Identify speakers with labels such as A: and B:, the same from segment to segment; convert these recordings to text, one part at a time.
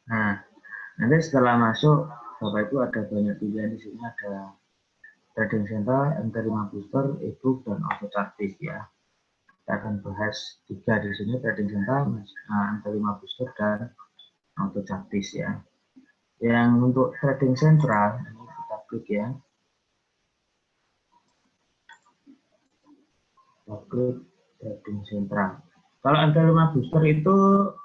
A: Nah, nanti setelah masuk, Bapak Ibu ada banyak pilihan di sini, ada trading center, MT5 booster, ebook, dan auto chartis ya. Kita akan bahas 3 di sini, trading center, MT5 booster, dan auto chartis ya. Yang untuk trading central, ini kita klik ya. Kita klik trading central. Kalau MT5 booster itu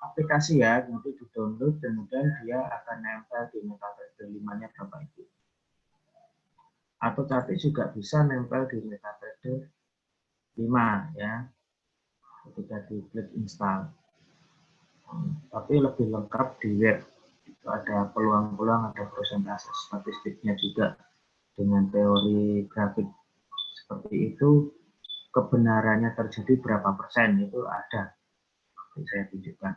A: aplikasi ya, nanti di-download, kemudian dia akan nempel di MetaTrader 5-nya Bapak Ibu. Atau chartis juga bisa nempel di MetaTrader 5 ya, ketika diklik install. Tapi lebih lengkap di web. Itu ada peluang-peluang, ada persentase statistiknya juga dengan teori grafik seperti itu. Kebenarannya terjadi berapa persen itu ada. Jadi saya tunjukkan.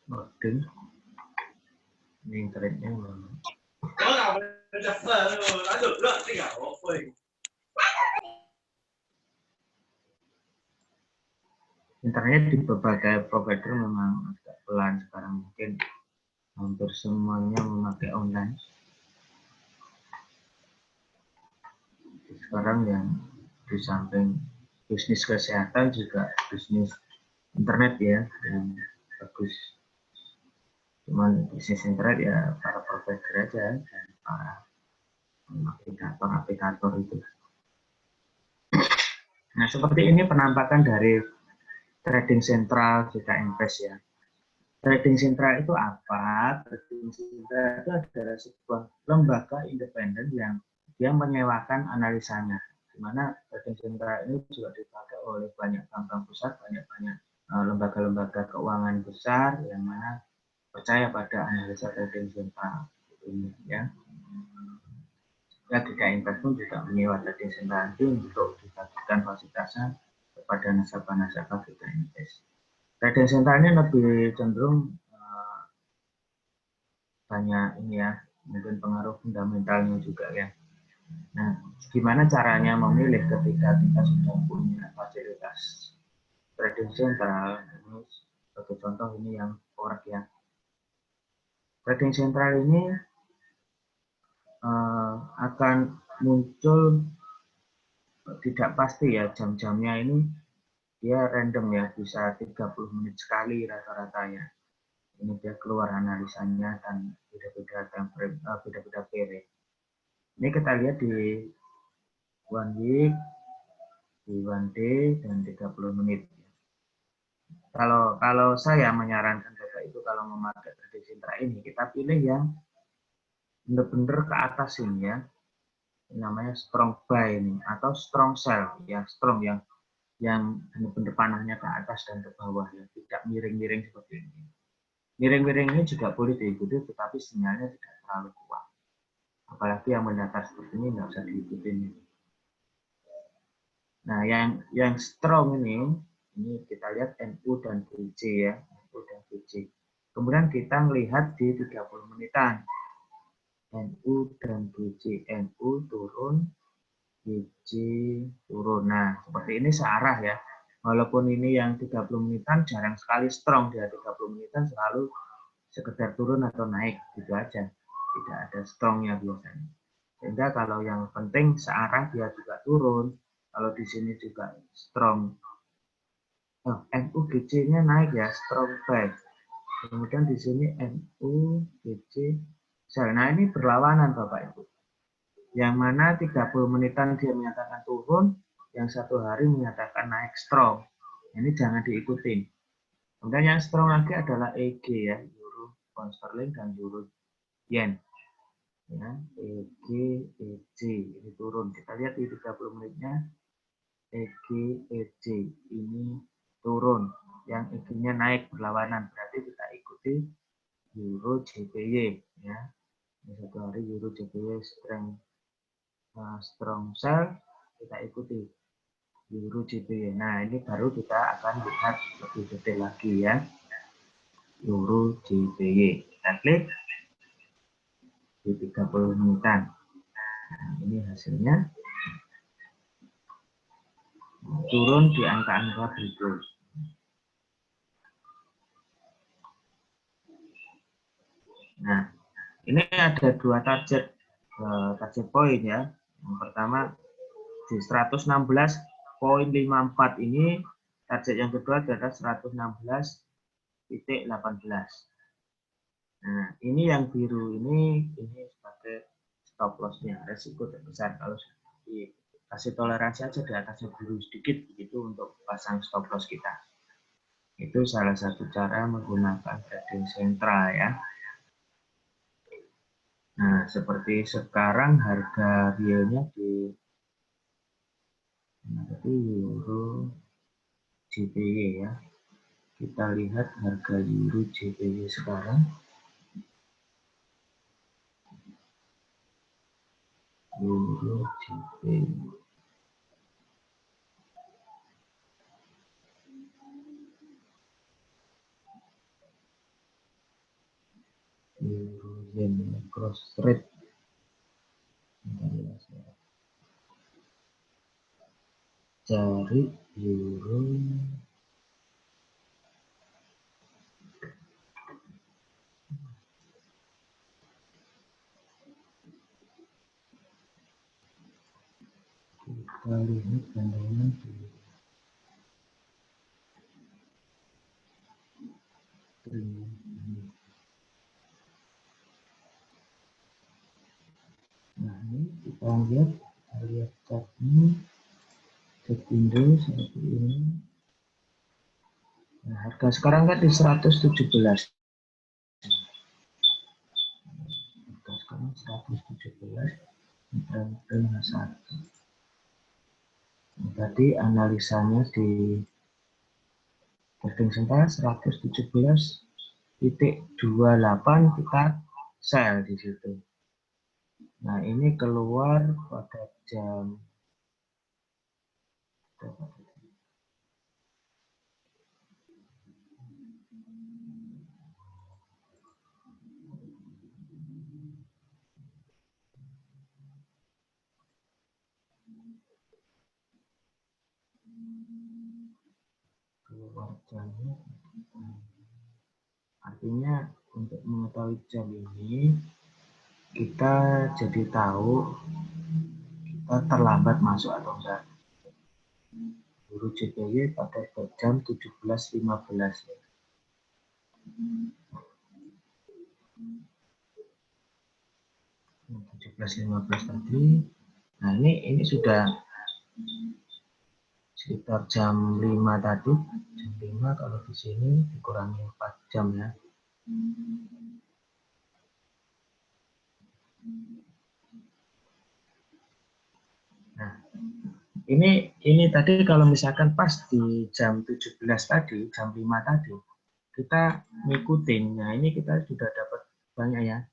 A: Loading. Ini internetnya memang. Internet di berbagai provider memang agak pelan sekarang, mungkin hampir semuanya memakai online. Sekarang yang di samping bisnis kesehatan juga bisnis internet ya, dan bagus. Cuman bisnis internet ya para provider aja dan para aplikator itu. Nah, seperti ini penampakan dari trading central kita invest ya. Trading central itu apa? Trading central itu adalah sebuah lembaga independen yang dia menyewakan analisanya. Di mana trading central ini juga dipakai oleh banyak bank-bank besar, banyak-banyak lembaga-lembaga keuangan besar yang mana percaya pada analisa trading central ini ya. Ya, kita invest pun juga menyewa trading central itu untuk dibagikan fasilitasnya kepada nasabah-nasabah kita invest. Trading central ini lebih cenderung banyak ini ya, mungkin pengaruh fundamentalnya juga ya. Nah, gimana caranya memilih ketika kita sudah punya fasilitas trading central? Ini sebagai contoh ini yang forex ya. Trading central ini akan muncul tidak pasti ya, jam-jamnya ini dia random ya, bisa 30 menit sekali rata-rata ya. Ini dia keluar analisanya dan beda-beda time frame, beda-beda period. Ini kita lihat di 1 week, di 1 day, dan 30 menit. Kalau saya menyarankan Bapak itu kalau memakai trading central ini, kita pilih yang benar-benar ke atas ini ya. Ini namanya strong buy ini, atau strong sell ya, strong yang benar-benar panahnya ke atas dan ke bawah ya, tidak miring-miring seperti ini. Miring-miring ini juga boleh diikuti, tetapi sinyalnya tidak terlalu kuat. Apalagi yang mendatar seperti ini nggak usah diikuti. Nah, yang strong ini kita lihat NU dan BJ ya, NU dan BJ. Kemudian kita melihat di 30 menitan. NU dan BJ, NU turun, BJ turun. Nah, seperti ini searah ya. Walaupun ini yang 30 menitan jarang sekali strong, dia 30 menitan selalu sekedar turun atau naik gitu aja. Tidak ada strongnya biasanya. Sehingga kalau yang penting searah dia juga turun. Kalau di sini juga strong. Oh, NU BC-nya naik ya, strong buy. Kemudian di sini NU BC sell. Nah, ini berlawanan Bapak Ibu. Yang mana 30 menitan dia menyatakan turun, yang 1 hari menyatakan naik strong. Ini jangan diikuti. Kemudian yang strong lagi adalah EG ya, Euro Pound Sterling dan Euro Yen. Ya, EG, EJ ini turun. Kita lihat di 30 menitnya EG, EJ ini turun. Yang EG-nya naik berlawanan, berarti kita ikuti Euro JPY ya. Ini 1 hari Euro JPY strong sell kita ikuti. Euro JPY. Nah, ini baru kita akan lihat lebih detail lagi ya. Euro JPY. Kita klik di 30 menitan. Nah, ini hasilnya turun di angka-angka berikut. Nah, ini ada dua target point ya. Yang pertama di 116,54 ini, target yang kedua adalah 116,18. Nah, ini yang biru ini sebagai stop loss-nya, resiko terbesar kalau dikasih toleransi aja di atasnya biru sedikit begitu untuk pasang stop loss kita. Itu salah satu cara menggunakan trading sentral ya. Nah, seperti sekarang harga realnya di euro JPY ya. Kita lihat harga euro JPY sekarang. Euro JPY. Euro yen cross rate. Cari euro kita lihat pandangan di nah ini kita lihat chartnya Sepindo seperti ini. Nah, harga sekarang kan di 117. Harga sekarang 117 trend H1. Nah, tadi analisanya di trading sentral 117,28 kita sell di situ. Nah, ini keluar pada jam keluar jamnya. Artinya untuk mengetahui jam ini kita jadi tahu kita terlambat masuk atau enggak. Euro JPY pada jam 17.15. 17.15 tadi. Nah, ini sudah sekitar jam 5 tadi. Jam 5 kalau di sini dikurangi 4 jam ya. Nah, ini tadi kalau misalkan pas di jam 17 tadi, jam 5 tadi, kita ngikutin. Nah, ini kita sudah dapat banyak ya.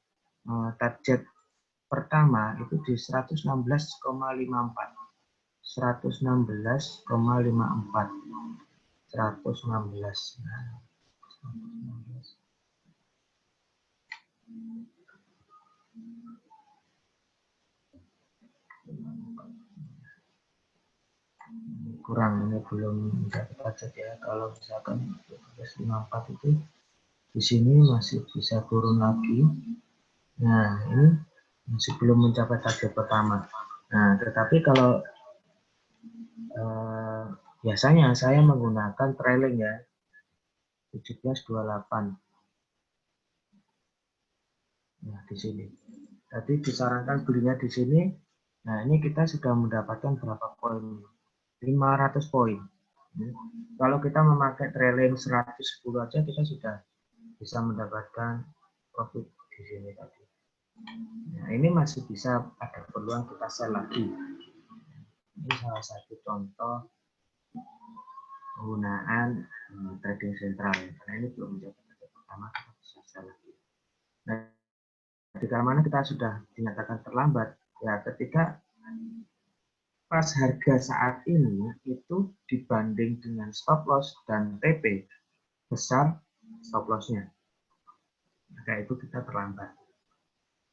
A: Target pertama itu di 116,54. 116,54. 116. Nah, 116. Kurang, ini belum dapat target ya. Kalau misalkan 154 itu di sini masih bisa turun lagi. Nah, ini masih belum mencapai target pertama. Nah, tetapi kalau biasanya saya menggunakan trailing ya, 17.28. Nah, di sini. Tadi disarankan belinya di sini. Nah, ini kita sudah mendapatkan berapa poin? 500 poin. Kalau kita memakai trailing 110 aja, kita sudah bisa mendapatkan profit di sini tadi. Nah, ini masih bisa ada peluang kita sell lagi. Ini salah satu contoh penggunaan trading sentral. Karena ini belum mencapai target pertama, kita bisa sell lagi. Nah, ketika mana kita sudah dinyatakan terlambat, ya ketika pas harga saat ini itu dibanding dengan stop loss dan TP besar stop loss-nya. Maka itu kita terlambat.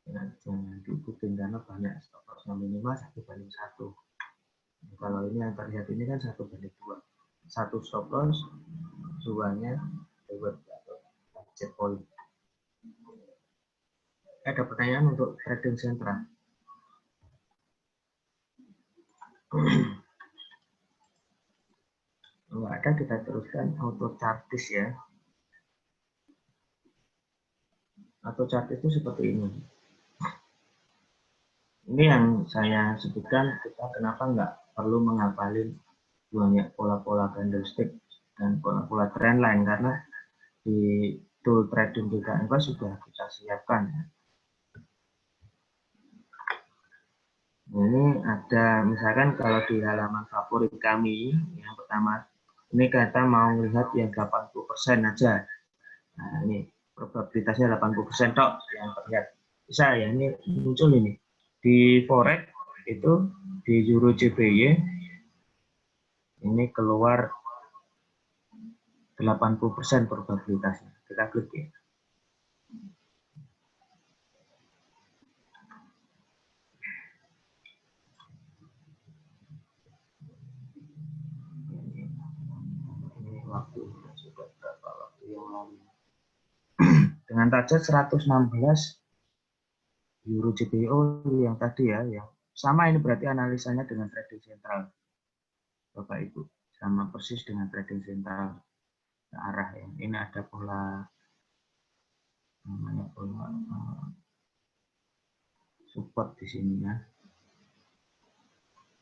A: Ya, jangan diikutin karena banyak stop loss-nya minimal 1/1. Kalau ini yang terlihat ini kan 1/2. Satu stop loss, duanya reward atau target point. Ada pertanyaan untuk trading sentral? Kalau ada, kita teruskan auto chartis ya. Auto chartis itu seperti ini. Ini yang saya sebutkan, kita kenapa nggak perlu menghafalin banyak pola-pola candlestick dan pola-pola trendline, karena di tool trading DKMK sudah kita siapkan. Ini ada misalkan kalau di halaman favorit kami, yang pertama ini kita mau lihat yang 80% aja. Nah, ini probabilitasnya 80% tok yang terlihat. Bisa ya, ini muncul ini. Di forex itu di Euro JPY ini keluar 80% probabilitasnya. Kita klik ya. Ini waktu sudah berapa waktu yang lalu. Dengan target 116 Euro JPO yang tadi ya, yang sama, ini berarti analisanya dengan trading sentral, Bapak Ibu, sama persis dengan trading sentral ke arah ya. Ini ada pola namanya pola support di sini ya.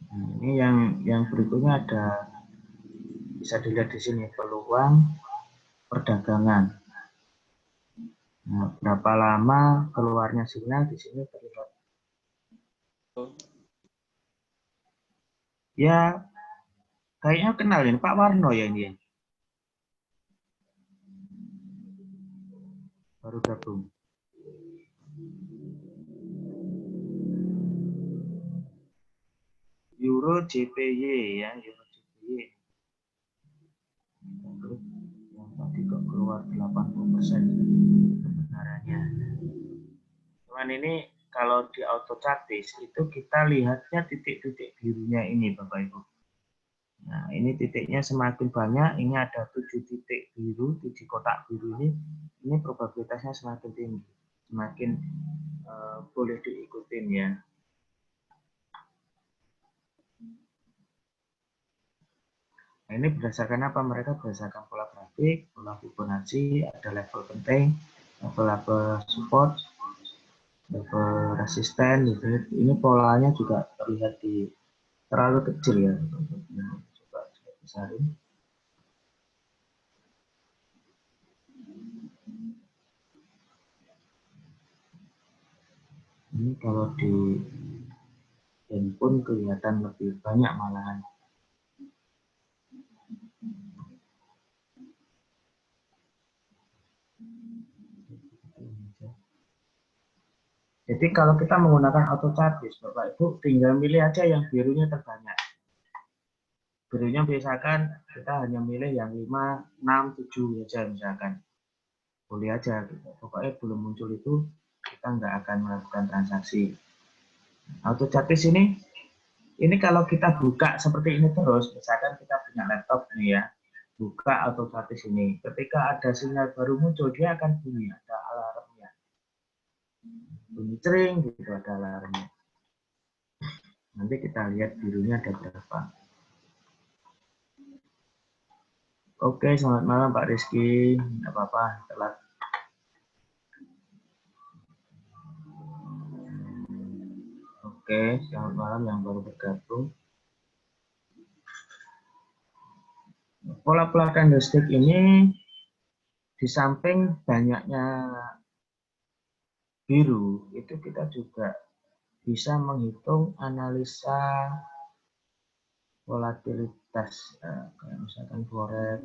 A: Nah, ini yang berikutnya ada, bisa dilihat di sini peluang perdagangan. Nah, berapa lama keluarnya sinyal di sini terlihat. Ya, kayaknya kenalin Pak Warno ya ini ya. Baru gabung. Euro JPY ya, Euro JPY. Yang tadi kok keluar 80% kebenarannya. Cuman ini kalau di auto chartis itu kita lihatnya titik-titik birunya ini Bapak Ibu. Nah, ini titiknya semakin banyak, ini ada 7 titik biru, 7 kotak biru ini probabilitasnya semakin tinggi, semakin boleh diikutin ya. Nah, ini berdasarkan apa? Mereka berdasarkan pola grafik, pola Fibonacci, ada level penting, level support, level resisten gitu. Ini polanya juga terlihat di terlalu kecil ya. Coba saya besarin. Ini kalau di handphone kelihatan lebih banyak malahan. Jadi kalau kita menggunakan auto chartis, Bapak Ibu tinggal milih aja yang birunya terbanyak. Birunya misalkan kita hanya milih yang 5, 6, 7 aja misalkan. Boleh aja gitu. Pokoknya belum muncul itu kita nggak akan melakukan transaksi. Auto chartis ini kalau kita buka seperti ini terus, misalkan kita punya laptop nih ya, buka auto chartis ini. Ketika ada sinyal baru muncul, dia akan bunyi, ada alarmnya. Bunyi cering gitu, ada alarmnya. Nanti kita lihat birunya ada berapa. Oke, selamat malam Pak Rizky. Tidak apa-apa, telat. Oke, selamat malam yang baru bergabung. Pola-pola candlestick ini di samping banyaknya biru, itu kita juga bisa menghitung analisa volatilitas, kayak misalkan forex,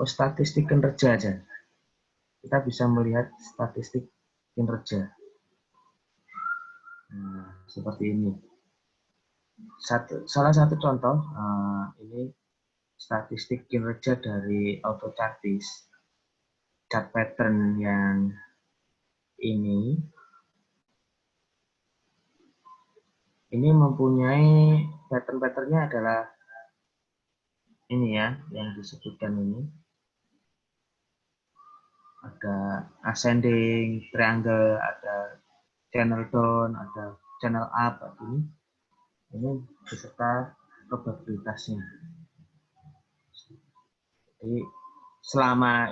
A: statistik kinerja aja. Kita bisa melihat statistik kinerja. Nah, seperti ini. Salah satu contoh ini statistik kinerja dari AutoChartis. Chart pattern yang ini mempunyai pattern-patternnya adalah ini ya, yang disebutkan ini. Ada ascending triangle, ada channel down, ada channel up, ini beserta probabilitasnya. Jadi selama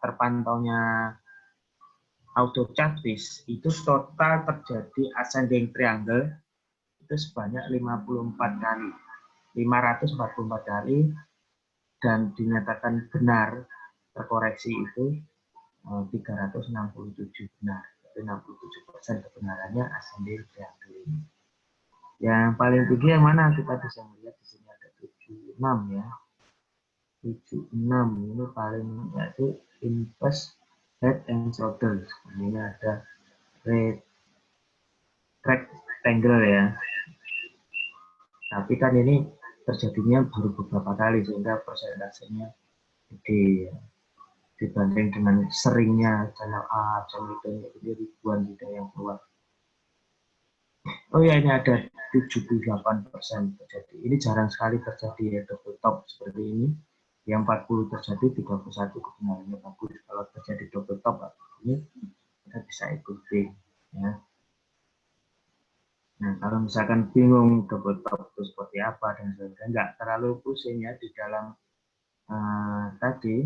A: terpantaunya AutoChartis itu total terjadi ascending triangle itu sebanyak 54 kali, 544 kali, dan dinyatakan benar terkoreksi itu 367 benar. 67% kebenarannya ascending triangle ini. Yang paling tinggi yang mana? Kita bisa melihat di sini ada 76 ya. 76 ini paling, yaitu inverse head and shoulders. Ini ada rectangle ya. Tapi kan ini terjadinya baru beberapa kali sehingga persentasenya gede ya. Dibanding dengan seringnya channel A, channel B, ini ribuan tidak yang keluar. Oh ya, ini ada 78% terjadi. Ini jarang sekali terjadi ya, double top seperti ini. Yang 40 terjadi, 31 kebenarannya bagus. Kalau terjadi double top ini kita bisa ikuti ya. Nah, kalau misalkan bingung double top itu seperti apa dan sebagainya, nggak terlalu pusing ya di dalam tadi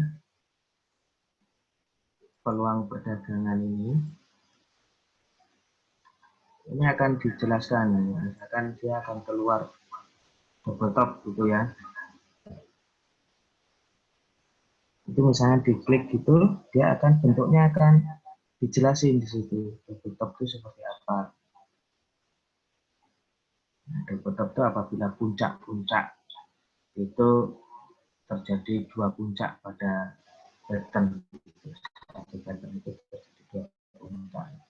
A: peluang perdagangan ini akan dijelaskan. Misalkan dia akan keluar double top gitu ya. Itu misalnya diklik gitu, dia akan bentuknya akan dijelasin di situ. Double top itu seperti apa. Nah, double top itu apabila puncak-puncak itu terjadi dua puncak pada pattern. Satu pattern itu terjadi dua puncak.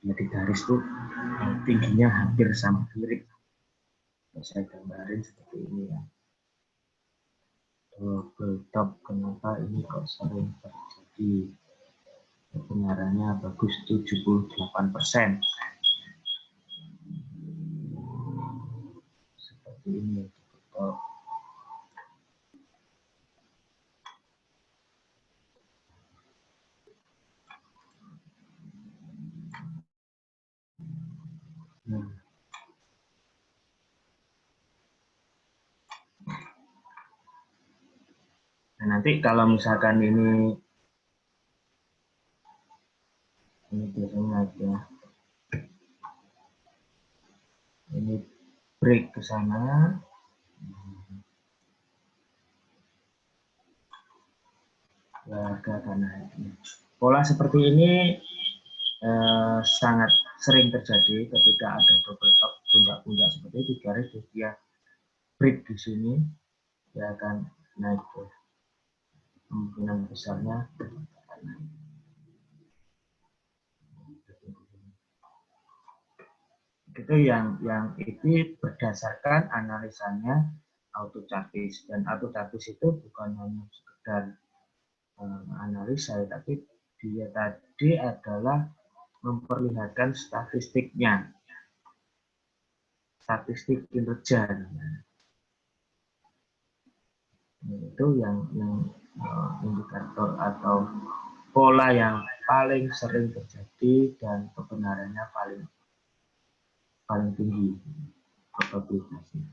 A: Jadi garis itu tingginya hampir sama mirip. Saya gambarin seperti ini ya. Double top, kenapa ini kok sering terjadi? Kebenarannya bagus 78%. Seperti ini. Nah, nanti kalau misalkan ini biasanya aja ini break ke sana, harga akan naik. Pola seperti ini sangat sering terjadi ketika ada double top puncak-puncak seperti itu, garis dia break di sini, dia akan naik. Kemungkinan besarnya akan naik. Itu yang itu berdasarkan analisanya AutoChartis, dan AutoChartis itu bukan hanya sekedar analisa, tapi dia tadi adalah memperlihatkan statistiknya, statistik kinerja. Itu yang indikator atau pola yang paling sering terjadi dan kebenarannya paling tinggi probabilitasnya.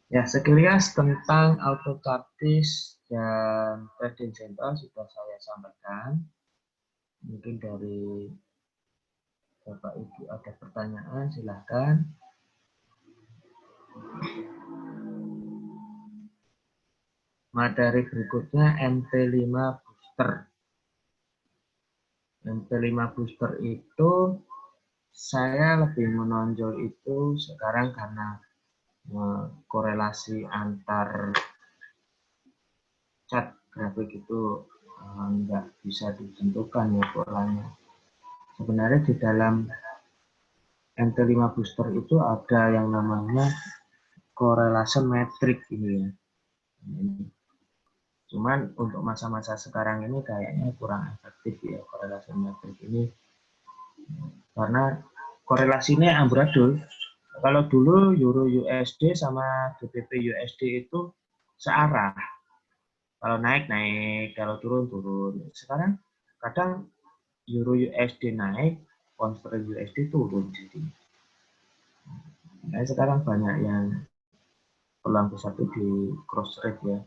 A: Ya, sekilas tentang AutoChartis dan trading center sudah saya sampaikan. Mungkin dari Bapak Ibu ada pertanyaan, silahkan. Materi berikutnya MT5 booster. MT5 booster itu saya lebih menonjol itu sekarang karena korelasi antar chart grafik itu nggak bisa ditentukan ya polanya. Sebenarnya di dalam MT5 booster itu ada yang namanya correlation metric ini ya. Cuman untuk masa-masa sekarang ini kayaknya kurang efektif ya correlation metric ini, karena korelasinya amburadul. Kalau dulu Euro USD sama GBP USD itu searah. Kalau naik naik, kalau turun turun. Sekarang kadang Euro USD naik, pound sterling USD turun. Jadi sekarang banyak yang peluang besar itu di cross rate ya.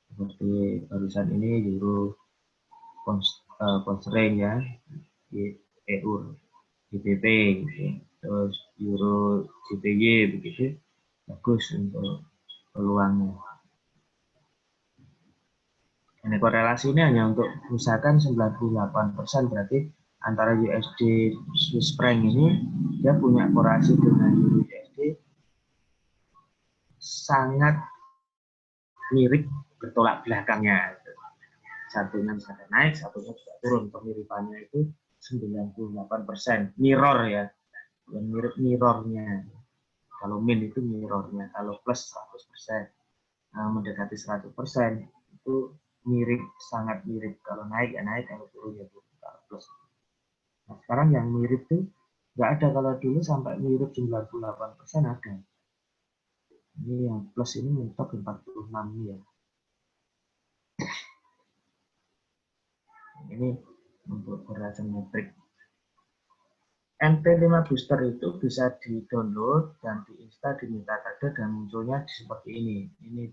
A: Seperti barusan ini Euro pound sterling ya, di EU, GBP, gitu. Terus Euro GBY begitu, bagus untuk peluangnya. Ini korelasi ini hanya untuk misalkan 98%, berarti antara USD Swiss franc ini dia punya korelasi dengan Euro USD sangat mirip bertolak belakangnya. Satunya misalkan naik, satunya juga turun. Kemiripannya itu 98%. Mirror ya, yang mirip mirrornya. Kalau min itu mirrornya, kalau plus 100%, mendekati 100%, itu mirip, sangat mirip. Kalau naik ya naik, kalau turun ya turun, kalau plus. Nah, sekarang yang mirip tuh nggak ada. Kalau dulu sampai mirip 98% ada. Ini yang plus ini mentok 46 ya. Ini untuk korelasi metrik. MT5 booster itu bisa di-download dan diinstal di metadata dan munculnya seperti ini. Ini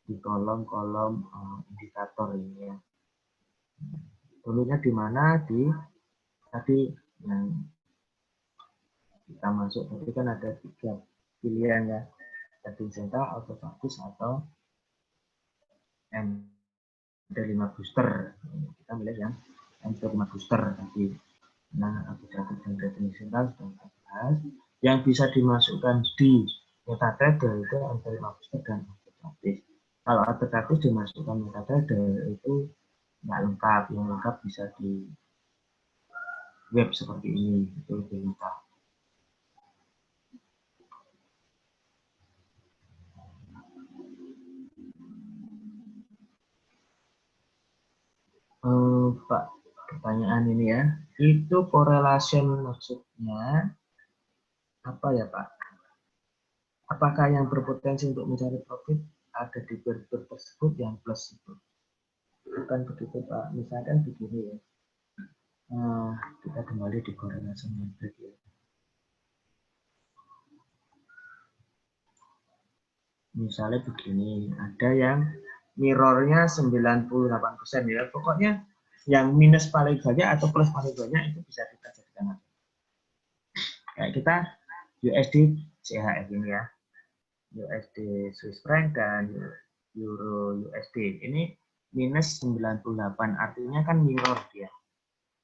A: di kolom-kolom indikator ini ya. Downloadnya di mana? Di tadi yang kita masuk tadi kan ada 3 pilihan ya. Trading Central, Autofocus atau MT5 booster. Kita milih yang MT5 booster tadi. Nah, aplikasi dan Trading Central sudah kita bahas. Yang bisa dimasukkan di metadata itu MT5 booster dan autogratis. Kalau autogratis dimasukkan metadata itu nggak lengkap. Yang lengkap bisa di web seperti ini, itu lebih lengkap. Pak, pertanyaan ini ya, itu correlation maksudnya apa ya Pak? Apakah yang berpotensi untuk mencari profit ada di pair tersebut yang plus itu? Bukan begitu Pak, misalkan begini ya, kita kembali di correlation metric ya. Misalnya begini, ada yang mirrornya 98% ya, pokoknya yang minus paling banyak atau plus paling banyak itu bisa kita jadikan. Kayak kita USD CHF ini ya, USD Swiss franc dan Euro USD ini minus 98, artinya kan mirror dia.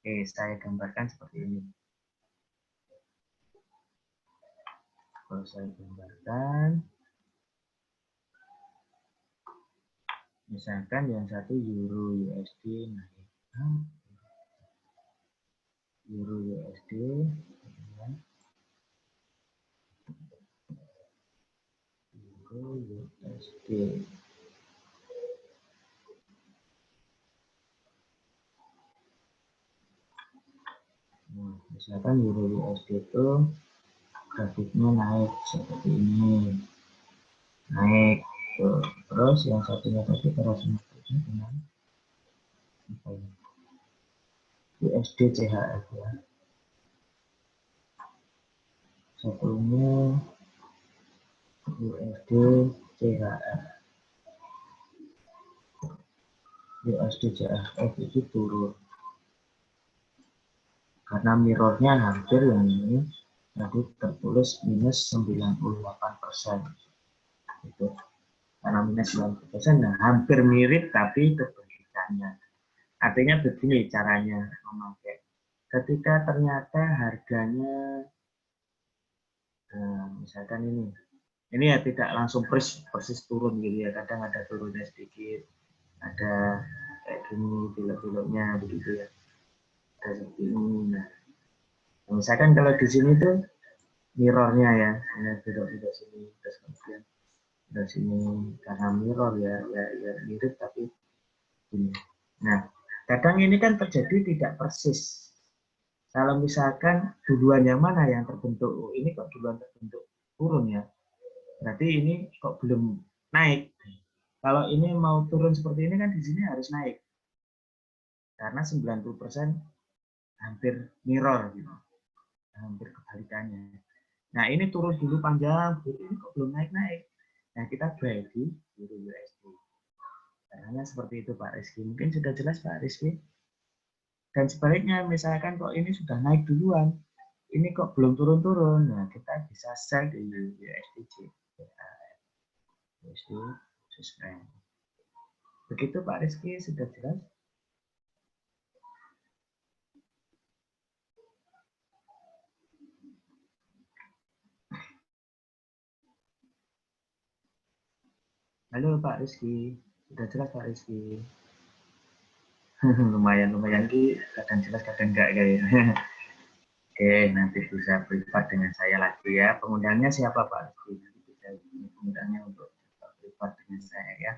A: Oke, saya gambarkan seperti ini. Kalau saya gambarkan, misalkan yang satu Euro USD naik, Euro USD, Euro USD. Nah, misalkan Euro USD itu grafiknya naik seperti ini, naik tuh. Terus yang satunya tadi korelasinya dengan USD CHF ya, satunya USD CHF. USD CHF itu turun karena mirrornya hampir yang ini tadi tertulis minus 98%. Itu karena minus 98%, nah hampir mirip tapi kebalikannya. Artinya begini caranya memakai. Ketika ternyata harganya, misalkan ini ya tidak langsung persis turun gitu ya. Kadang ada turunnya sedikit, ada kayak gini belok-beloknya begitu ya. Ada seperti ini. Nah, misalkan kalau di sini tuh mirrornya ya, ini belok sini, terus kemudian dari sini karena mirror ya, ya mirip tapi ini. Nah, kadang ini kan terjadi tidak persis. Kalau misalkan duluan yang mana yang terbentuk, oh, ini kok duluan terbentuk turun ya, berarti ini kok belum naik. Kalau ini mau turun seperti ini kan di sini harus naik. Karena 90% hampir mirror gitu. Hampir kebalikannya. Nah, ini turun dulu panjang, ini kok belum naik-naik. Nah, kita buy di Euro USD. Caranya seperti itu Pak Rizky. Mungkin sudah jelas Pak Rizky. Dan sebaliknya, misalkan kok ini sudah naik duluan, ini kok belum turun-turun, nah kita bisa sell di USDC. USD Swiss franc. Begitu Pak Rizky, sudah jelas? Halo Pak Rizky, sudah jelas Pak Rizky? Lumayan ki, kadang jelas kadang enggak kayaknya. Oke, nanti bisa privat dengan saya lagi ya. Pengundangnya siapa Pak Rizky? Nanti bisa pengundangnya untuk privat dengan saya ya.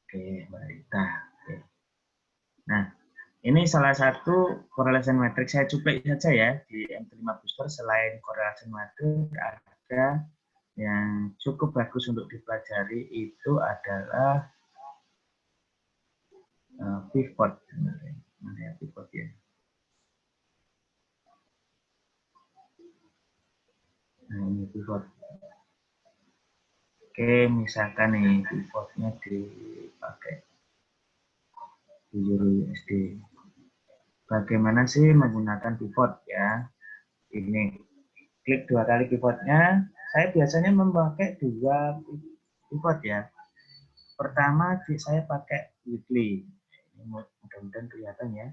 A: Oke, Mbak Rita. Oke. Nah, ini salah satu correlation matrix, saya cuplik saja ya di M5 booster. Selain correlation matrix, ada yang cukup bagus untuk dipelajari itu adalah pivot. Mana ya pivot ya? Nah, ini pivot. Oke, misalkan nih pivotnya dipakai di Euro USD. Bagaimana sih menggunakan pivot ya? Ini klik 2 kali pivotnya. Saya biasanya memakai 2 pivot ya. Pertama saya pakai weekly. Ini mudah-mudahan kelihatan ya.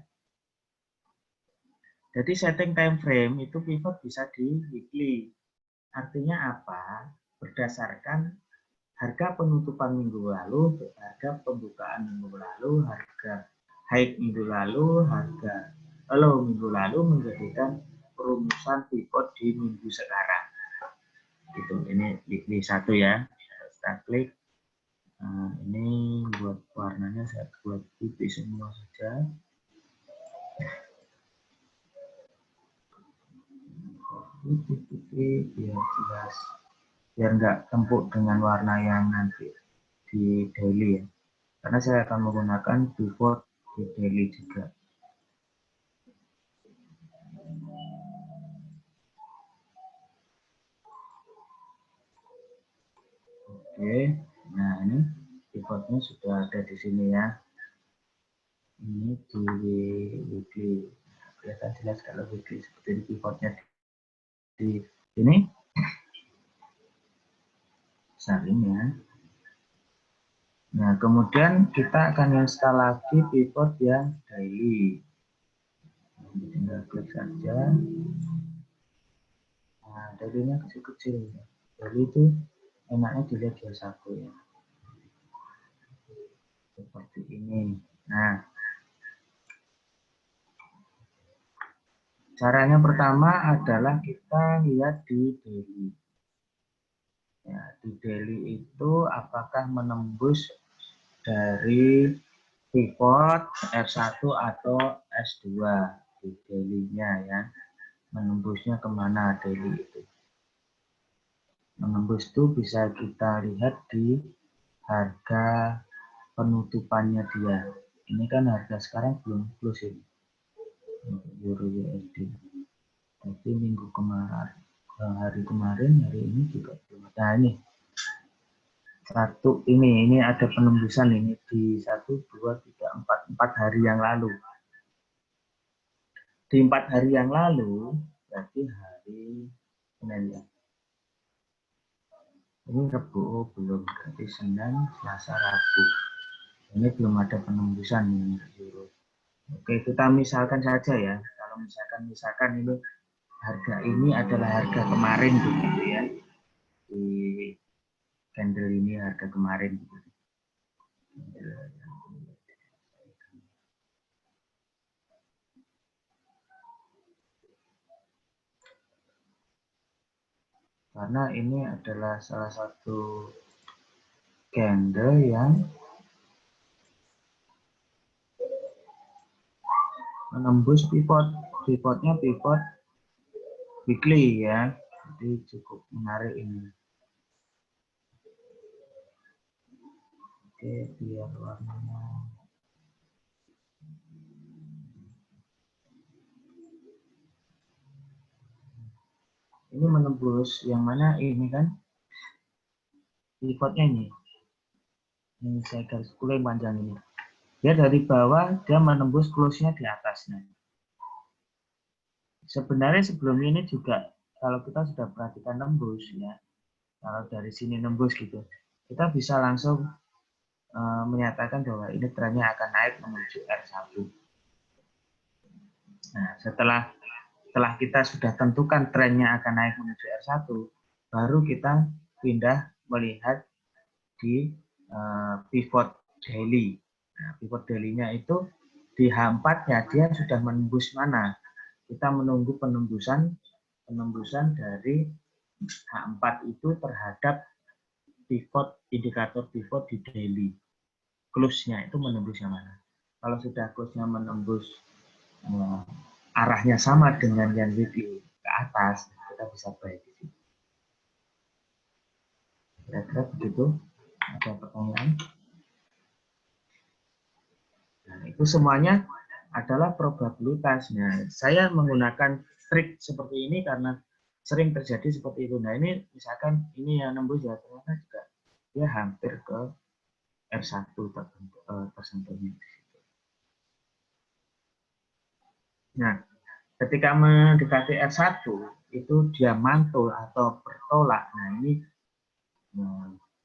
A: Jadi setting time frame itu pivot bisa di weekly. Artinya apa? Berdasarkan harga penutupan minggu lalu, harga pembukaan minggu lalu, harga high minggu lalu, harga low minggu lalu, menjadikan perumusan pivot di minggu sekarang. Itu ini weekly 1 ya. Kita klik. Nah, ini buat warnanya saya buat putih semua saja. Putih biar jelas, biar nggak empuk dengan warna yang nanti di daily ya. Karena saya akan menggunakan pivot di daily juga. Oke, nah ini pivotnya sudah ada di sini ya. Ini di weekly, kelihatan jelas kalau weekly seperti pivotnya di sini. Saling ya. Nah, kemudian kita akan install lagi pivot yang daily. Tinggal klik saja. Nah, dailynya kecil-kecil. Daily itu enaknya dilihat dia satu ya. Seperti ini. Nah, caranya pertama adalah kita lihat di daily. Ya, di daily itu apakah menembus dari pivot R1 atau S2 di daily-nya ya. Menembusnya kemana daily itu. Menembus itu bisa kita lihat di harga penutupannya dia. Ini kan harga sekarang belum close ini. Euro USD. Tapi minggu kemarin, hari kemarin, hari ini juga belum. Nah ini satu ini ada penembusan ini di 1, 2, 3, 4 hari yang lalu. Di 4 hari yang lalu berarti hari Senin ya. Ini Rabu belum, berarti Senin, Selasa, Rabu. Ini belum ada penembusan ini euro. Oke, kita misalkan saja ya. Kalau misalkan ini harga ini adalah harga kemarin begitu ya. Di candle ini harga kemarin begitu. karena ini adalah salah satu candle yang menembus pivot. Pivotnya pivot weekly ya, jadi cukup menarik ini. Oke, biar warnanya ini menembus yang mana ini kan pivotnya ini saya garis kuning panjang ini. Dia dari bawah dia menembus close-nya di atasnya. Sebenarnya sebelum ini juga kalau kita sudah perhatikan nembus ya, kalau dari sini nembus gitu, kita bisa langsung menyatakan bahwa ini trennya akan naik menuju R1. Nah, setelah kita sudah tentukan trennya akan naik menuju R1, baru kita pindah melihat di pivot daily. Nah, pivot daily-nya itu di H4-nya dia sudah menembus mana? Kita menunggu penembusan dari H4 itu terhadap pivot, indikator pivot di daily. Close-nya itu menembus yang mana? Kalau sudah close-nya menembus arahnya sama dengan yang weekly ke atas, kita bisa buy di sini. Kira-kira begitu. Ada pertanyaan? Nah, itu semuanya adalah probabilitas. Nah, saya menggunakan trik seperti ini karena sering terjadi seperti itu. Nah, ini misalkan ini yang nembus ya, ternyata juga dia hampir ke R1 tersentuhnya. Nah, ketika mendekati R1 itu dia mantul atau bertolak. Nah, ini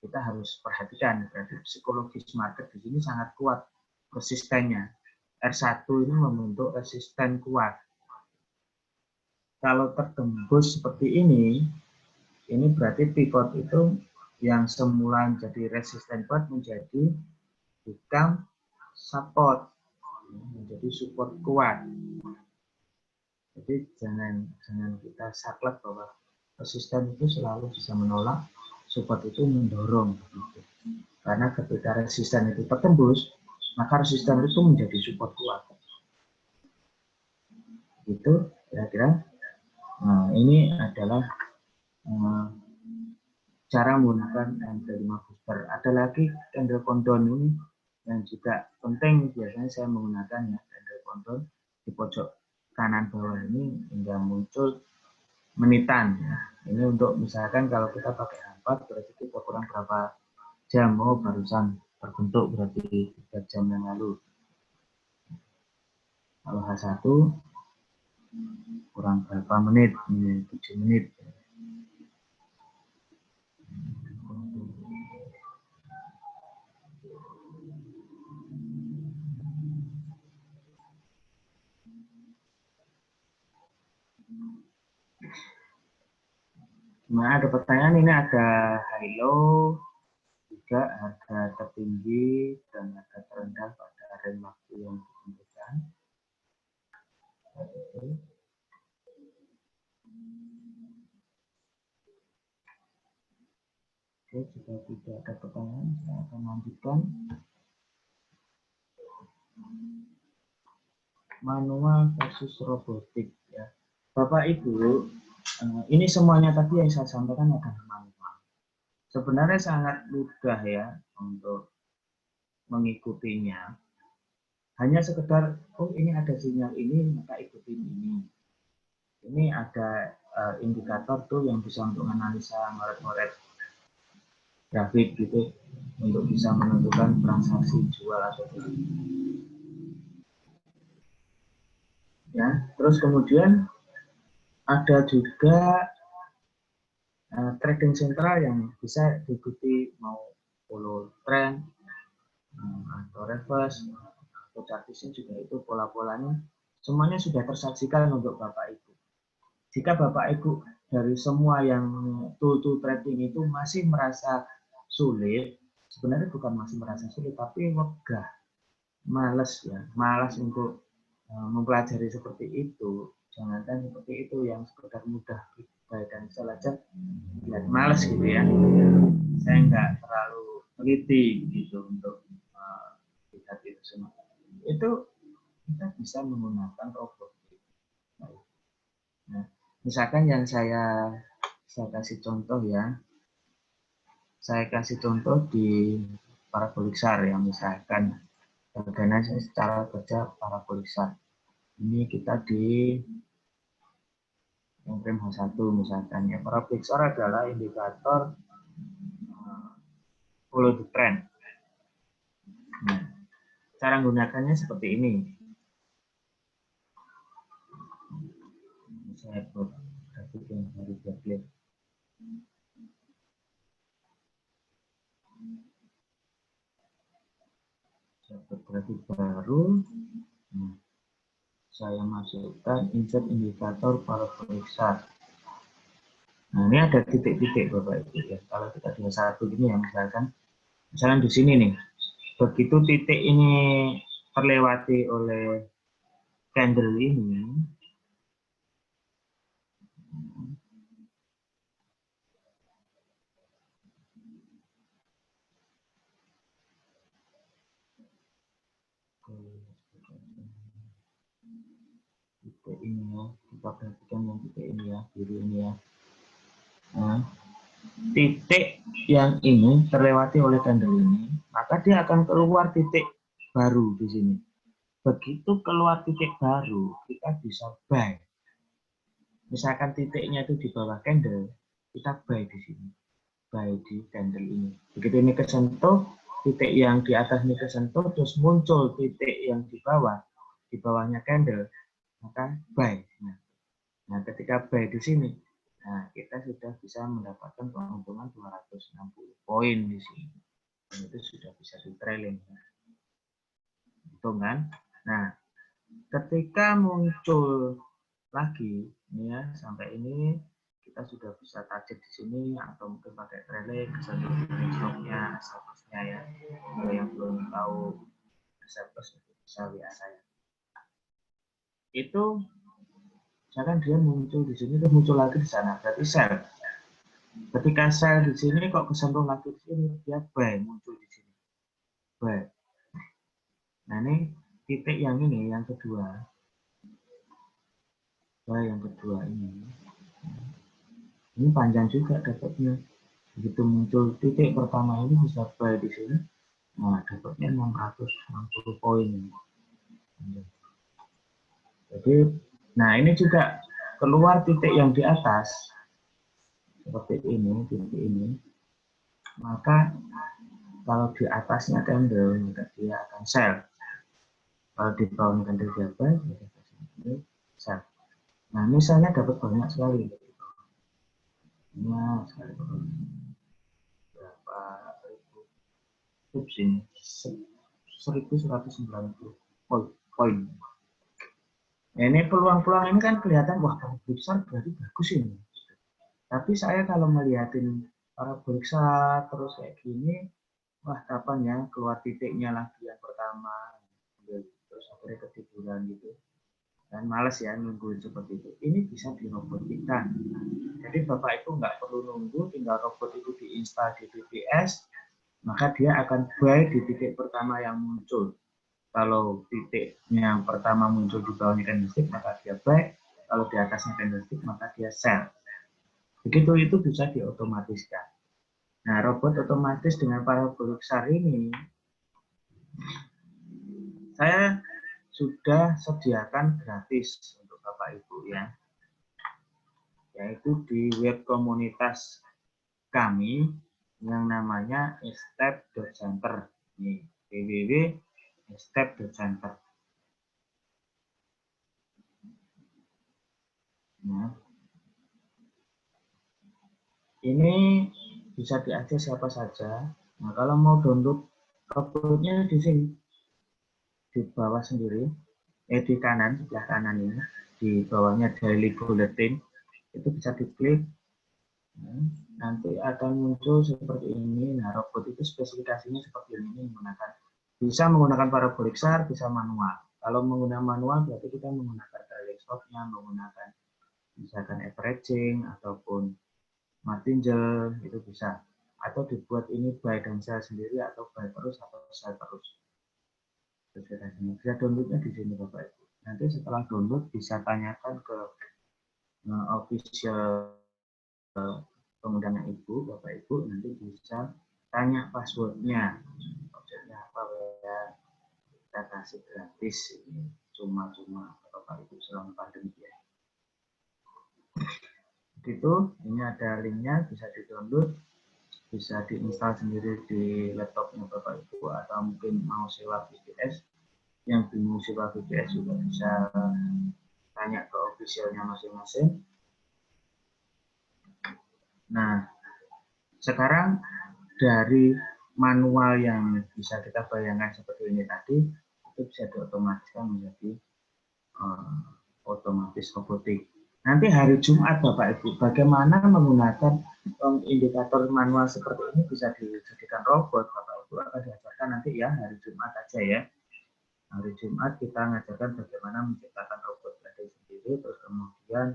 A: kita harus perhatikan, berarti psikologis market di sini sangat kuat resistennya. R1 ini membentuk resisten kuat. Kalau tertembus seperti ini berarti pivot itu yang semula menjadi resisten kuat menjadi become support, menjadi support kuat. Jadi jangan kita saklek bahwa resisten itu selalu bisa menolak, support itu mendorong. Karena ketika resisten itu tertembus, maka resisten itu menjadi support kuat. Itu kira-kira. Nah, ini adalah cara menggunakan MT5 booster. Ada lagi candle countdown ini yang juga penting, biasanya saya menggunakan ya candle countdown di pojok kanan bawah ini hingga muncul menitan. Ya. Ini untuk misalkan kalau kita pakai H4 berarti kita kurang berapa jam, barusan terbentuk berarti 3 jam yang lalu. Kalau H1 kurang berapa menit, 7 menit. Nah, ada pertanyaan ini, ada high low juga, harga tertinggi dan harga terendah pada range waktu yang ditentukan. Oke, jika tidak ada pertanyaan, saya akan lanjutkan. Manual versus robotik ya. Bapak Ibu, ini semuanya tadi yang saya sampaikan adalah manual. Sebenarnya sangat mudah ya untuk mengikutinya. Hanya sekedar, oh ini ada sinyal ini, maka ikutin ini. Ini ada indikator tuh yang bisa untuk analisa ngoret-ngoret grafik gitu, untuk bisa menentukan transaksi jual atau beli. Ya, terus kemudian ada juga trading sentral yang bisa diikuti, mau follow trend atau reverse atau chart vision juga, itu pola-polanya semuanya sudah tersaksikan untuk Bapak Ibu. Jika Bapak Ibu dari semua yang tool trading itu masih merasa sulit, sebenarnya bukan masih merasa sulit, tapi wegah, malas ya, malas untuk mempelajari seperti itu, jangankan seperti itu, yang sekedar mudah baik dan salah aja lihat males gitu ya. Saya nggak terlalu teliti gitu untuk lihat itu semua. Itu kita bisa menggunakan robot. Nah, misalkan yang saya kasih contoh ya, saya kasih contoh di parabolik SAR yang misalkan bagaimana cara kerja parabolik SAR. Ini kita di yang frame H1 misalkan ya. Parabolik SAR adalah indikator follow the trend. Nah, cara menggunakannya seperti ini. Saya buat grafik yang baru biar saya buat grafik baru. Nah, saya masukkan insert indikator parabolik SAR. Nah, ini ada titik-titik Bapak Ibu ya. Kalau kita di satu ini ya, misalkan di sini nih. Begitu titik ini terlewati oleh candle ini, titik ini ya, kita perhatikan yang titik ini ya, biru ini ya. Nah, titik yang ini terlewati oleh candle ini, maka dia akan keluar titik baru di sini. Begitu keluar titik baru, kita bisa buy. Misalkan titiknya itu di bawah candle, kita buy di sini, buy di candle ini. Begitu ini kesentuh, titik yang di atas ini kesentuh, terus muncul titik yang di bawahnya candle, maka buy. Nah, ketika buy di sini, nah kita sudah bisa mendapatkan keuntungan 260 poin di sini. Dan itu sudah bisa di trailing. Betul kan? Nah, ketika muncul lagi, ini ya sampai ini kita sudah bisa target di sini atau mungkin pakai trailing, stopnya, stopnya ya. Kalau yang belum tahu stop bisa WA saya. Itu misalkan dia muncul di sini terus muncul lagi di sana, berarti sell. Ketika sell di sini kok kesentuh lagi di sini, dia buy muncul di sini. Buy. Nah, ini titik yang ini yang kedua. Buy yang kedua ini. Ini panjang juga dapatnya. Begitu muncul titik pertama ini bisa buy di sini. Nah, dapatnya 660 poin. Jadi, nah ini juga keluar titik yang di atas seperti ini, titik ini. Maka kalau di atasnya candle, maka dia akan sell. Kalau di bawahnya candle dia buy, dia sell. Nah, misalnya dapat banyak sekali. Nah, sekali berapa ribu tips ini? 1190 poin. Nah, ini peluang-peluang ini kan kelihatan, wah besar berarti bagus ini. Tapi saya kalau melihatin parabolik SAR terus kayak gini, wah kapan ya keluar titiknya lagi yang pertama, terus akhirnya ketiduran gitu. Dan males ya nungguin seperti itu. Ini bisa dirobotkan. Jadi Bapak Ibu nggak perlu nunggu, tinggal robot itu diinstal di BBS, maka dia akan buy di titik pertama yang muncul. Kalau titiknya yang pertama muncul di bawahnya candlestick, maka dia buy. Kalau di atasnya candlestick, maka dia sell. Begitu itu bisa diotomatiskan. Nah, robot otomatis dengan parabolik SAR ini, saya sudah sediakan gratis untuk Bapak Ibu ya, yaitu di web komunitas kami yang namanya step.center. Ini www.step.center. Nah, ini bisa diakses siapa saja. Nah, kalau mau download robotnya di sini, di bawah sendiri, di kanan, sebelah kanan ini, di bawahnya daily bulletin, itu bisa diklik. Nah, nanti akan muncul seperti ini. Nah, robot itu spesifikasinya seperti ini, bisa menggunakan parabolik SAR, bisa manual. Kalau menggunakan manual berarti kita menggunakan trailing stopnya, menggunakan misalkan averaging ataupun martingale itu bisa, atau dibuat ini by dan sel sendiri atau by terus atau sel terus. Bisa downloadnya di sini Bapak Ibu. Nanti setelah download bisa tanyakan ke official penggunanya Ibu, Bapak Ibu, nanti bisa tanya passwordnya. Passwordnya apa ya? Kita kasih gratis ini, cuma-cuma Bapak Ibu selama pandemi ya. Begitu, ini ada linknya, bisa di-download, bisa diinstal sendiri di laptopnya Bapak Ibu, atau mungkin mau sewa VPS. Yang bingung sewa VPS juga bisa tanya ke officialnya masing-masing. Nah, sekarang dari manual yang bisa kita bayangkan seperti ini tadi, itu bisa diotomatiskan menjadi otomatis robotik. Nanti hari Jumat Bapak Ibu, bagaimana menggunakan indikator manual seperti ini bisa dijadikan robot Bapak Ibu akan diajarkan nanti ya hari Jumat aja ya. Hari Jumat kita mengajarkan bagaimana menciptakan robot trading sendiri, terus kemudian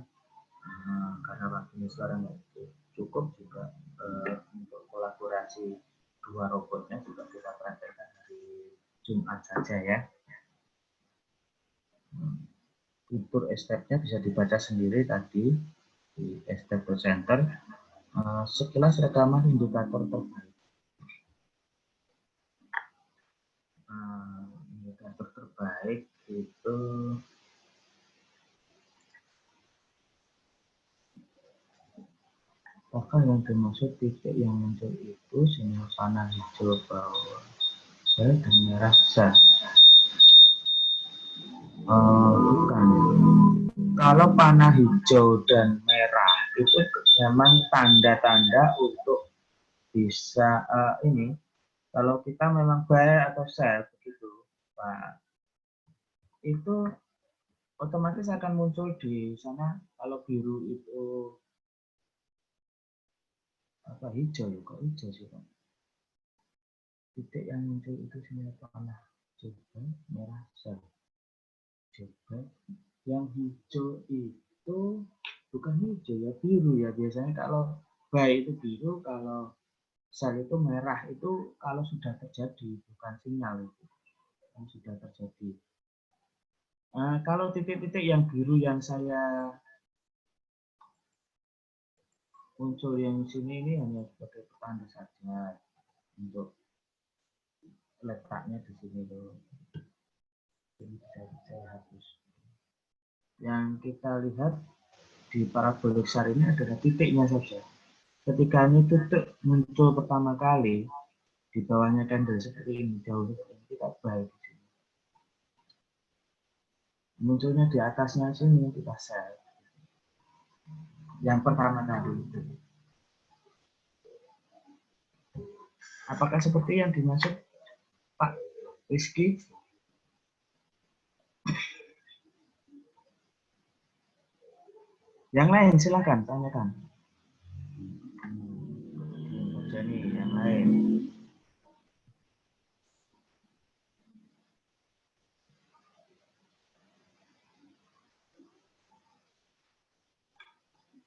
A: karena waktunya sekarang cukup juga untuk kolaborasi dua robotnya juga kita praktekkan hari Jumat saja ya. Fitur step-nya bisa dibaca sendiri tadi di step center. Sekilas rekaman indikator terbaik. Indikator terbaik itu apakah yang dimaksud titik yang muncul itu sinyal panah hijau bawah sel dan merah sel? Bukan. Kalau panah hijau dan merah itu memang tanda-tanda untuk bisa ini. Kalau kita memang buy atau sell begitu, Pak, itu otomatis akan muncul di sana. Kalau biru itu apa hijau ya, kok hijau sih Pak? Titik yang muncul itu sinyal panah coba merah sel. Coba yang hijau itu bukan hijau ya, biru ya. Biasanya kalau buy itu biru, kalau sel itu merah. Itu kalau sudah terjadi, bukan sinyal itu. Yang sudah terjadi. Kalau titik-titik yang biru yang saya muncul yang sini ini hanya sebagai petanda saja untuk letaknya di sini loh. Jadi saya hapus. Yang kita lihat di parabol besar ini adalah titiknya saja. Ketika ini titik muncul pertama kali, di bawahnya candle seperti ini, jauh ini kita buy. Munculnya di atasnya sini kita sell. Yang pertama kali itu. Apakah seperti yang dimaksud Pak Rizky? Yang lain silakan tanyakan. Jadi yang lain.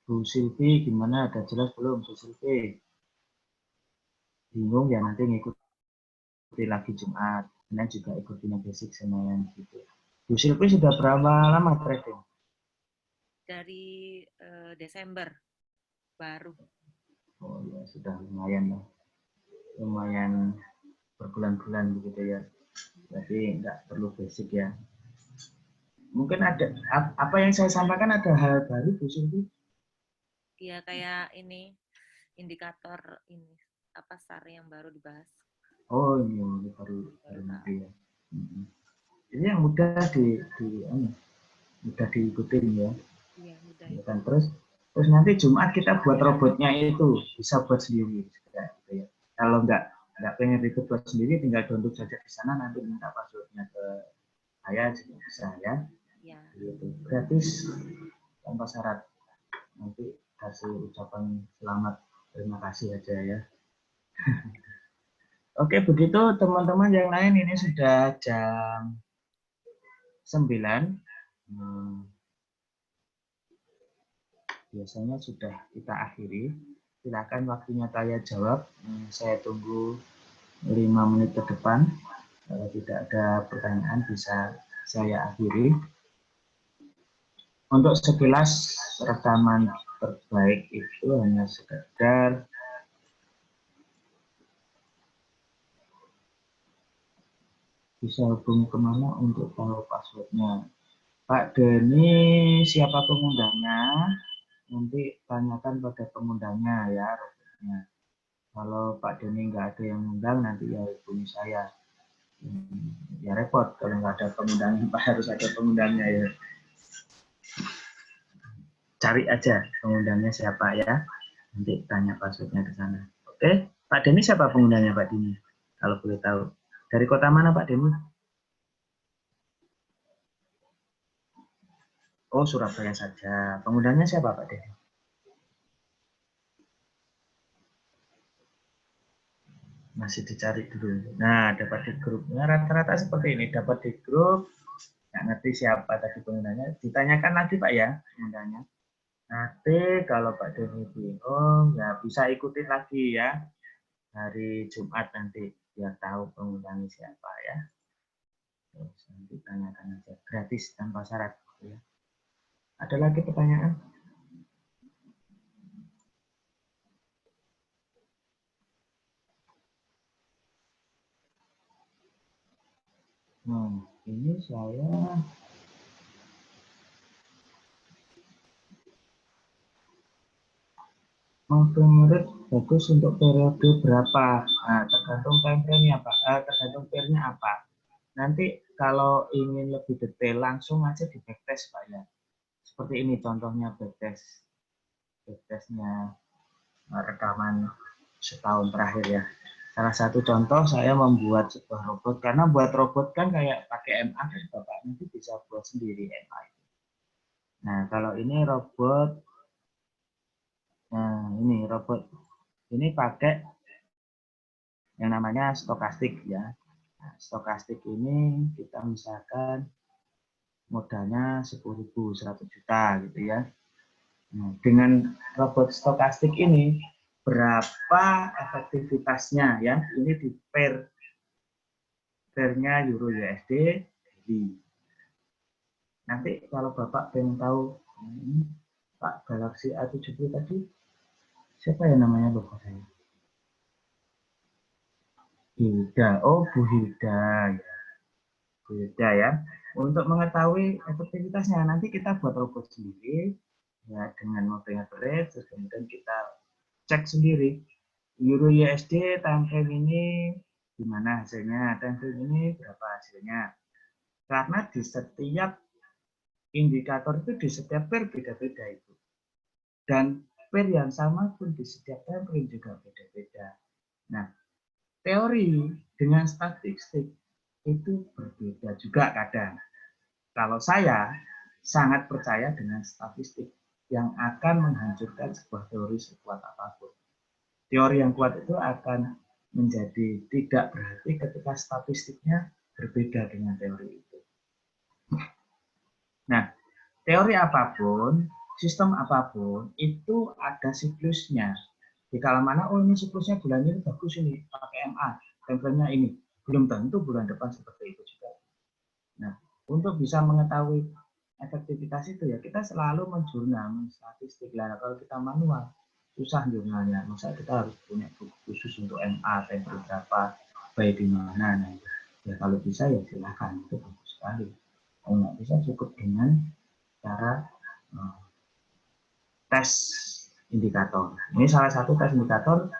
A: Bu Silvi gimana? Ada jelas belum Bu Silvi? Bingung ya nanti ngikuti lagi Jumat. Dan juga ikutin basic Senin gitu. Bu Silvi sudah berapa lama trading?
B: Dari Desember baru.
A: Oh ya sudah lumayan ya. Lumayan berbulan-bulan begitu ya. Jadi nggak perlu basic ya. Mungkin ada apa yang saya sampaikan ada hal baru Bu Silvi?
B: Iya kayak ini indikator ini apa SAR yang baru dibahas.
A: Oh ini baru nanti ya. Ini yang mudah mudah diikutin ya.
B: Iya mudah.
A: Ya kan? Terus nanti Jumat kita buat robotnya itu bisa buat sendiri gitu ya. Kalau nggak pengen ribet buat sendiri tinggal download saja di sana, nanti minta passwordnya ke saya juga bisa ya.
B: Ya.
A: Gitu. Gratis tanpa syarat. Nanti kasih ucapan selamat terima kasih aja ya. Oke begitu teman-teman yang lain, ini sudah jam 9. Biasanya sudah kita akhiri. silakan waktunya tanya jawab. Saya tunggu 5 menit ke depan. Kalau tidak ada pertanyaan bisa saya akhiri. Untuk sekilas rekaman terbaik itu hanya sekedar bisa hubungi kemana untuk tahu passwordnya. Pak Denny, siapa pengundangnya? Nanti tanyakan pada pengundangnya ya. Kalau Pak Denny nggak ada yang undang, nanti ya hubungi saya. Ya repot kalau nggak ada pengundangnya, Pak, harus ada pengundangnya ya. Cari aja pengundangnya siapa ya, nanti tanya passwordnya ke sana. Oke, Pak Denny siapa pengundangnya Pak Denny? Kalau boleh tahu. Dari kota mana Pak Denny? Oh, Surabaya saja. Pengundangnya siapa Pak Denny? Masih dicari dulu. Nah, dapat di grupnya rata-rata seperti ini. Dapat di grup, nggak ngerti siapa tadi pengundangnya. Ditanyakan lagi Pak ya pengundangnya. Nanti kalau Pak Denny bingung, ya bisa ikutin lagi ya hari Jumat nanti biar tahu pengundangnya siapa ya. Terus nanti tanyakan aja gratis tanpa syarat ya. Ada lagi pertanyaan? Nah, ini saya menggenerate bagus untuk periode berapa? Nah, tergantung time frame-nya Pak. Tergantung pair-nya apa. Nanti kalau ingin lebih detail langsung aja di backtest Pak ya. Seperti ini contohnya backtestnya rekaman setahun terakhir ya. Salah satu contoh saya membuat sebuah robot, karena buat robot kan kayak pakai MA kan Bapak nanti bisa buat sendiri MA. Nah kalau ini robot, ini pakai yang namanya stokastik ya. Nah, stokastik ini kita misalkan modalnya 10.000, 100 juta gitu ya. Nah, dengan robot stokastik ini berapa efektivitasnya ya? Ini di pairnya Euro USD. Nanti kalau Bapak pengen tahu Pak Galaxy A70 tadi siapa ya namanya lupa saya. Hilda, oh Bu Hilda ya. Bu Hilda ya. Untuk mengetahui efektivitasnya nanti kita buat robot sendiri ya dengan mobile average, terus kemudian kita cek sendiri Euro USD time frame ini gimana hasilnya, time frame ini berapa hasilnya. Karena di setiap indikator itu di setiap pair beda-beda itu. Dan pair yang sama pun di setiap time frame juga beda-beda. Nah, teori dengan statistik itu berbeda juga kadang. Kalau saya sangat percaya dengan statistik yang akan menghancurkan sebuah teori sekuat apapun. Teori yang kuat itu akan menjadi tidak berarti ketika statistiknya berbeda dengan teori itu. Nah, teori apapun, sistem apapun, itu ada siklusnya. Di kala mana, oh ini siklusnya bulan ini bagus ini, pakai MA, template-nya ini. Belum tentu bulan depan seperti itu juga. Nah, untuk bisa mengetahui efektivitas itu ya, kita selalu menjurnal, menstatistik. Nah, kalau kita manual, susah jurnalnya. Masa kita harus punya buku khusus untuk MA, template berapa, baik di mana. Nah, ya kalau bisa ya silakan, itu bagus sekali. Kalau nggak bisa cukup dengan cara tes indikator. Ini salah satu tes indikator.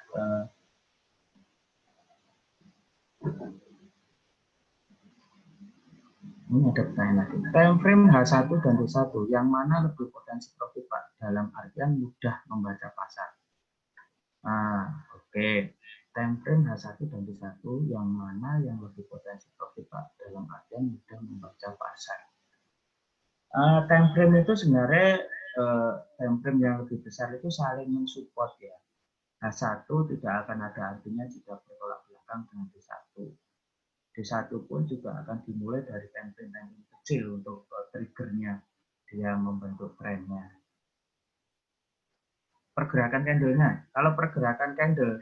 A: Ini ada pertanyaan lagi. Time frame H1 dan T1, yang mana lebih potensi profit Pak? Dalam artian mudah membaca pasar. Oke. Time frame H1 dan T1, yang mana yang lebih potensi profit Pak? Dalam artian mudah membaca pasar. Time frame itu sebenarnya time frame yang lebih besar itu saling mensupport ya. H1 tidak akan ada artinya jika bertolak belakang dengan D1. D1 pun juga akan dimulai dari time frame kecil untuk triggernya dia membentuk trennya. pergerakan candlenya. Kalau pergerakan candle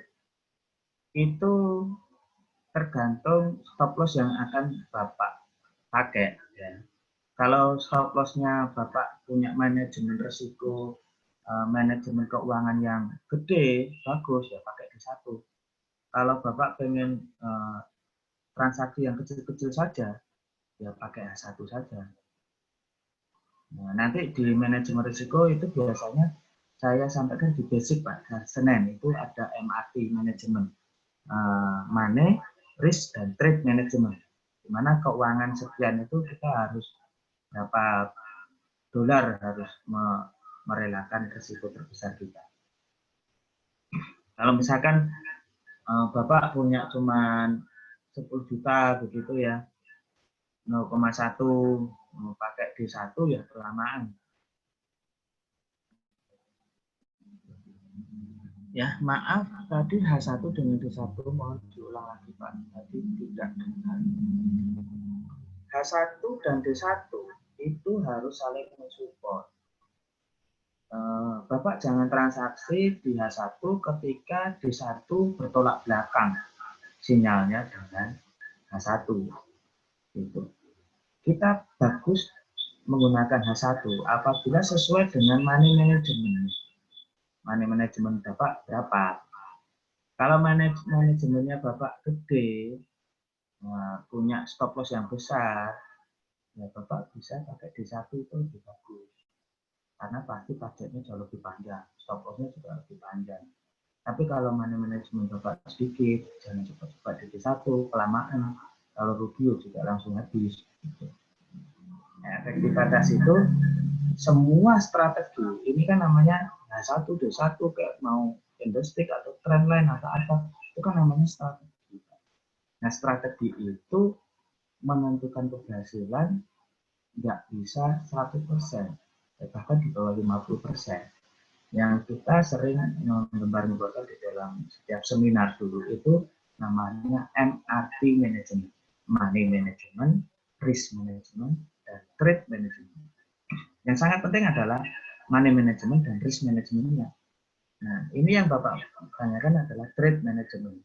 A: itu tergantung stop loss yang akan Bapak pakai. Ya. Kalau stop loss-nya Bapak punya manajemen risiko, manajemen keuangan yang gede, bagus, ya pakai D1. Kalau Bapak pengen transaksi yang kecil-kecil saja, ya pakai H1 saja. Nah, nanti di manajemen risiko itu biasanya saya sampaikan di basic Pak, hari Senin itu ada MRT manajemen, money, risk, dan trade management. Di mana keuangan sekian itu kita harus berapa dolar harus merelakan risiko terbesar kita. Kalau misalkan Bapak punya cuman 10 juta begitu ya, 0,1 pakai D1 ya kelamaan. Ya, maaf tadi H1 dengan D1 mohon diulang lagi Pak. Tadi tidak dengar. H1 dan D1 itu harus saling mensupport. Bapak jangan transaksi di H1 ketika D1 bertolak belakang sinyalnya dengan H1. Gitu. Kita bagus menggunakan H1 apabila sesuai dengan money management. Money management Bapak berapa? Kalau manajemennya Bapak gede, punya stop loss yang besar, ya Bapak bisa pakai D1 itu lebih bagus. Karena pasti pajaknya jauh lebih panjang, stop loss-nya juga lebih panjang. Tapi kalau money management Bapak sedikit, jangan cepat-cepat di D1, kelamaan. Kalau rugi juga langsung habis. Gitu. Nah, efektivitas itu semua strategi, ini kan namanya H1, D1, kayak mau candlestick atau trendline atau apa, itu kan namanya strategi. Nah, strategi itu menentukan keberhasilan nggak bisa 100%, bahkan di bawah 50%. Yang kita sering menggembar-gemborkan di dalam setiap seminar dulu itu namanya MRT management, money management, risk management, dan trade management. Yang sangat penting adalah money management dan risk managementnya. Nah, ini yang Bapak tanyakan adalah trade management.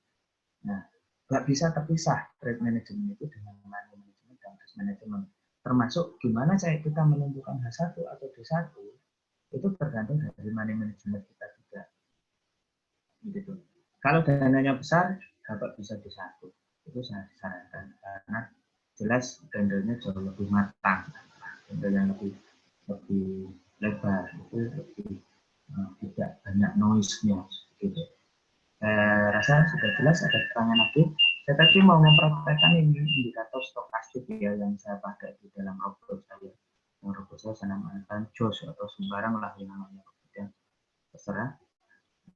A: Nah, nggak bisa terpisah trade management itu dengan money management dan risk management. Termasuk gimana kita menentukan H1 atau D1 itu tergantung dari money management kita juga. Gitu. Kalau dananya besar, Bapak bisa D1. Itu saya disarankan karena jelas candlenya jauh lebih matang, candle yang lebih lebar, itu lebih tidak banyak noise-nya. Gitu. Rasa sudah jelas. Ada pertanyaan lagi? Saya tadi mau mempraktekkan ini indikator stokastik ya yang saya pakai di dalam robot saya. Yang robot saya namakan JOS atau sembarang lah yang namanya, kemudian terserah.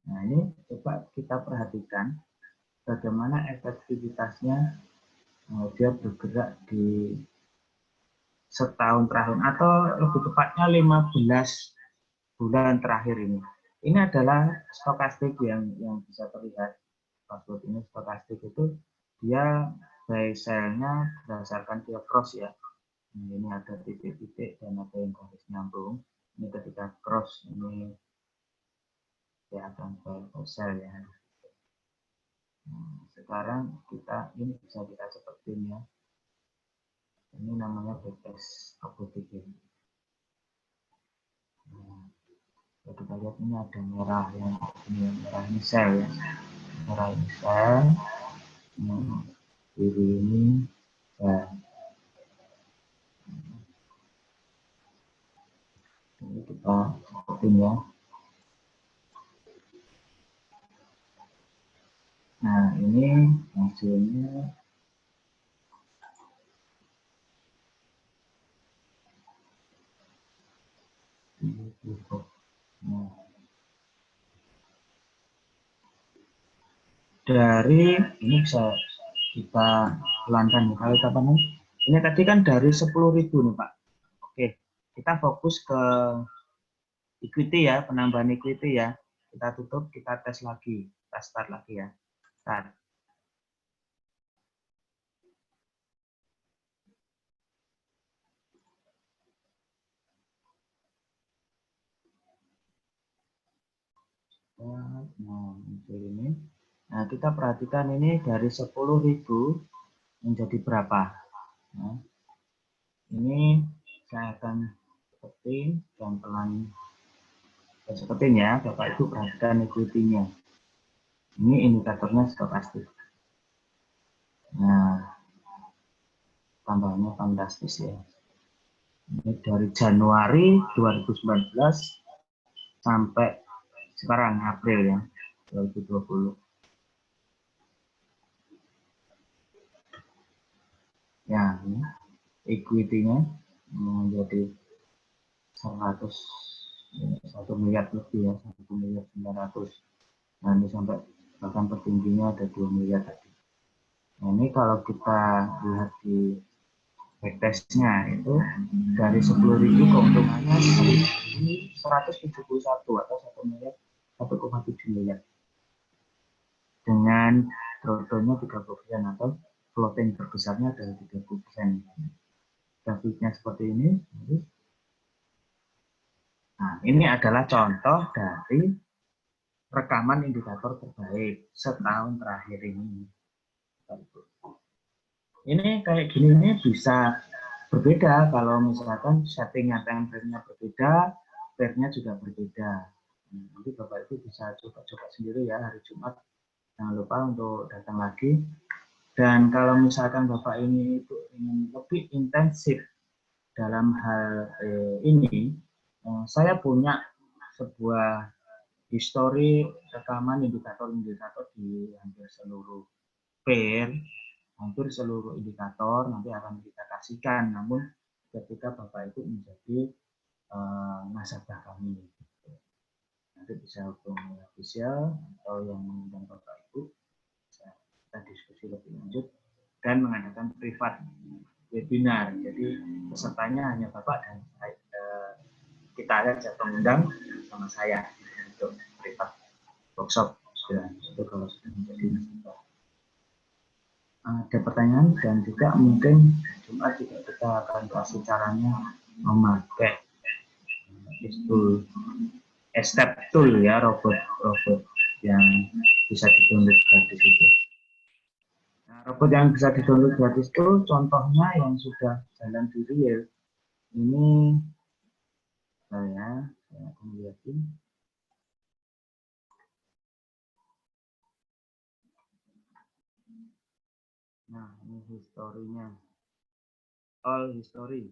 A: Nah, ini coba kita perhatikan bagaimana efektivitasnya dia bergerak di setahun terakhir atau lebih tepatnya 15 bulan terakhir ini. Ini adalah stokastik yang bisa terlihat. Password ini stokastik itu dia buy sell-nya berdasarkan dia cross ya. Ini ada titik-titik dan ada yang garis nyambung. Ini ketika cross ini dia akan buy sell ya. Nah, sekarang ini bisa kita seperti ini ya. Ini namanya backtest apotek. Nah, kita lihat ini ada merah ya. Ini merah ini sell ya. Merah ini sell. Nah, biru ini sell. Ini kita seperti ini ya. Nah, ini hasilnya. Nah, dari ini bisa kita pelankan kalau kita bangun. Ini tadi kan dari 10.000 nih Pak. Oke, kita fokus ke equity ya, penambahan equity ya. Kita tutup, kita tes lagi, kita start lagi ya. Start. Nah, muncul ini. Nah, kita perhatikan ini dari 10.000 menjadi berapa. Nah, ini saya akan seperti pelan-pelan seperti ya, Bapak Ibu perhatikan equity-nya. Ini indikatornya sudah pasti. Nah, tambahnya fantastis ya. Ini dari Januari 2019 sampai sekarang April ya 2020. Ya, ini equity-nya menjadi 1 miliar lebih ya, 1.900.000. Nah, ini sampai bahkan tertingginya ada 2 miliar tadi. Nah, ini kalau kita lihat di backtest-nya itu dari 10.000 keuntungannya 171 atau 1,7 miliar dengan drawdown-nya 30% atau floating terbesarnya adalah 30%. Grafiknya seperti ini. Nah, ini adalah contoh dari rekaman indikator terbaik setahun terakhir ini. Ini kayak gini ini bisa berbeda kalau misalkan settingan time frame-nya berbeda, pair-nya juga berbeda. Nanti Bapak Ibu bisa coba-coba sendiri ya hari Jumat. Jangan lupa untuk datang lagi. Dan kalau misalkan Bapak ini itu ingin lebih intensif dalam hal ini, saya punya sebuah histori rekaman indikator-indikator di hampir seluruh pair, hampir seluruh indikator nanti akan kita kasihkan. Namun ketika Bapak Ibu menjadi nasabah kami, nanti bisa hubungi official atau yang mengundang Bapak Ibu, bisa kita diskusi lebih lanjut dan mengadakan privat webinar. Jadi pesertanya hanya Bapak dan kita aja pengundang sama saya untuk privat workshop. Itu kalau sudah menjadi nasabah. Ada pertanyaan dan juga mungkin Jumat juga kita akan kasih caranya memakai tool, step tool ya, robot yang bisa di-download gratis itu. Nah, robot yang bisa di-download gratis itu contohnya yang sudah jalan di real. Ini saya akan lihatin. Nah, ini historinya. All history.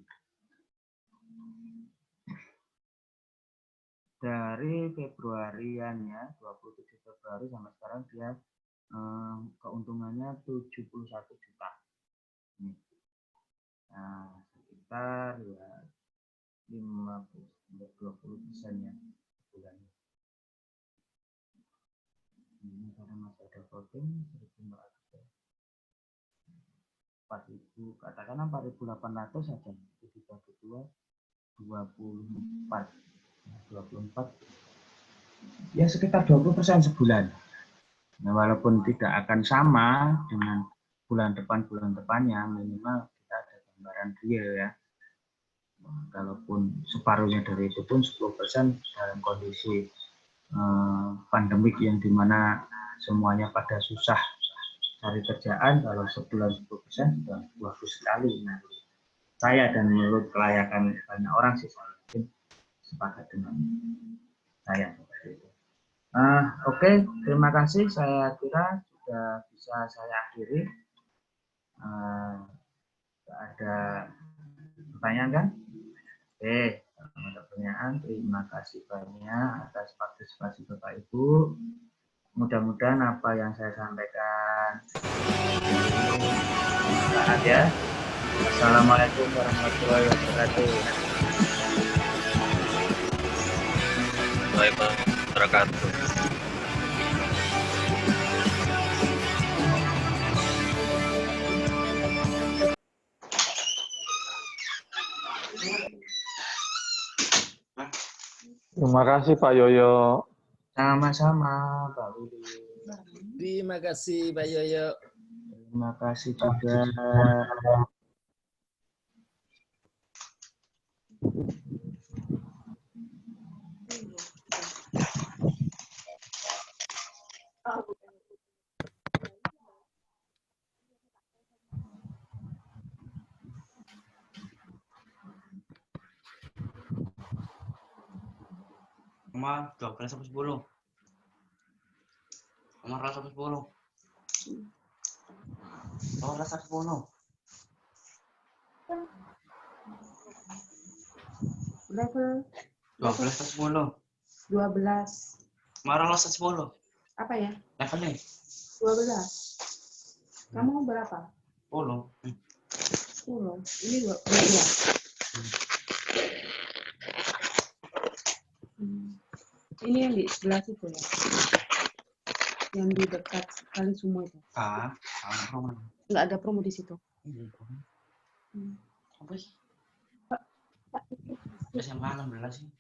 A: Dari Februariannya, 27 Februari sampai sekarang dia keuntungannya 71 juta. Nah, sekitar ya 20% ya bulannya. Ini karena masih ada voting 4.000, katakanlah 4.800 saja, itu dibagi 24 ya sekitar 20% sebulan. Nah, walaupun tidak akan sama dengan bulan depannya, minimal kita ada gambaran real ya. Kalaupun separuhnya dari itu pun 10% dalam kondisi pandemik yang dimana semuanya pada susah cari kerjaan, kalau sebulan 10% sudah bagus sekali. Nah, saya dan menurut kelayakan banyak orang sih saya mungkin sepakat dengan saya seperti itu. Oke, terima kasih. Saya kira sudah bisa saya akhiri. Ada pertanyaan kan? Oke, kalau ada pertanyaan, terima kasih banyak atas partisipasi Bapak Ibu. Mudah-mudahan apa yang saya sampaikan bermanfaat ya. Assalamualaikum warahmatullahi wabarakatuh.
C: Wabarakatuh.
D: Terima kasih Pak Yoyo.
A: Sama-sama Pak Budi.
E: Terima kasih Pak Yoyo.
A: Terima kasih juga.
C: Nomor 12 sampai 10. Nomor 12 sampai 10. Nomor 12 sampai 10.
F: Level
C: 12 sampai 10.
F: 12.
C: Nomor 12 sampai 10.
F: Apa ya?
C: Levelnya
F: 12. Kamu berapa?
C: 10.
F: 10. Ini 12. Ini yang di sebelah situ ya? Yang di dekat kali semua itu?
C: Promo.
F: Nggak ada promo di situ?
C: Apa sih? SMA 16 sih.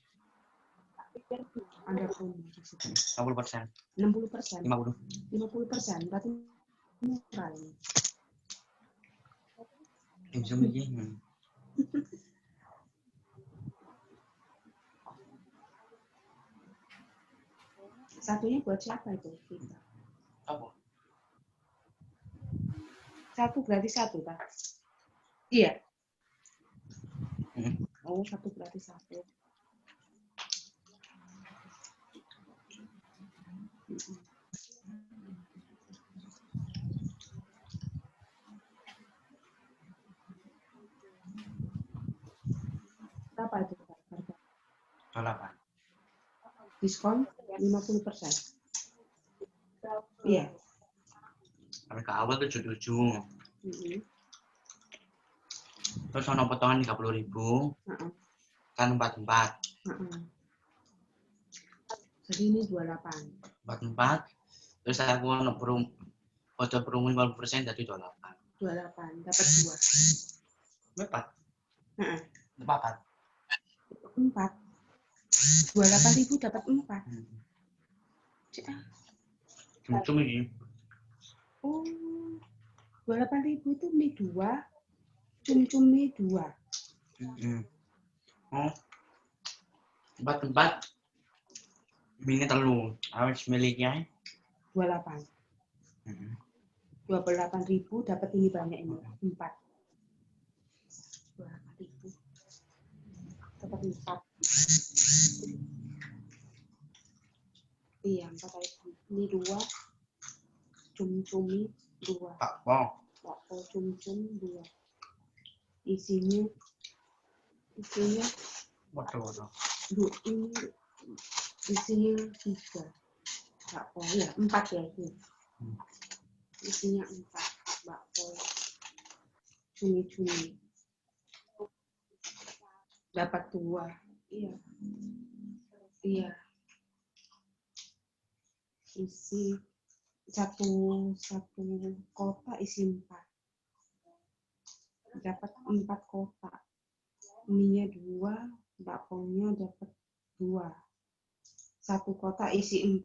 F: Ada promo di situ.
C: 60%.
F: 60%?
C: 50.
F: 50%, berarti murah ini.
C: Bisa begini.
F: Satunya buat siapa itu?
C: Apa?
F: Satu gratis satu, Pak? Iya.
C: Hmm.
F: Oh, satu gratis satu. Berapa itu, Pak? Harga?
C: 28.
F: Diskon 50%. Iya.
C: Harga awal 77. Terus ono potongan 30.000. Kan 44.
F: Jadi ini 28.
C: 44. Terus aku ono kode promo 50% jadi 28.
F: 28, dapat 2.
C: 4.
F: Heeh.
C: 4.
F: 4. 28.000 dapat 4.
C: Cuma ini.
F: Oh, 28.000 itu mie 2, cum-cum mie 2.
C: Oh. 44. Mini telu. Harus miliknya
F: 28. 28.000 dapat ini banyak ini. 4. 28.000 dapat 4. Iya, 4.000. Ini 2. Cum-cumi 2.
C: bakpo.
F: Bakpo cum-cum 2. Isinya
C: Waduh.
F: ini isinya 3. Bakpo ya, 4 ya itu. Isinya 4. Bakpo cumi-cumi. Dapat 2. Iya. Iya. Isi satu kotak isi 4. Dapat 4 kotak. Mie-nya 2, bakponya dapat 2. Satu kotak isi 4.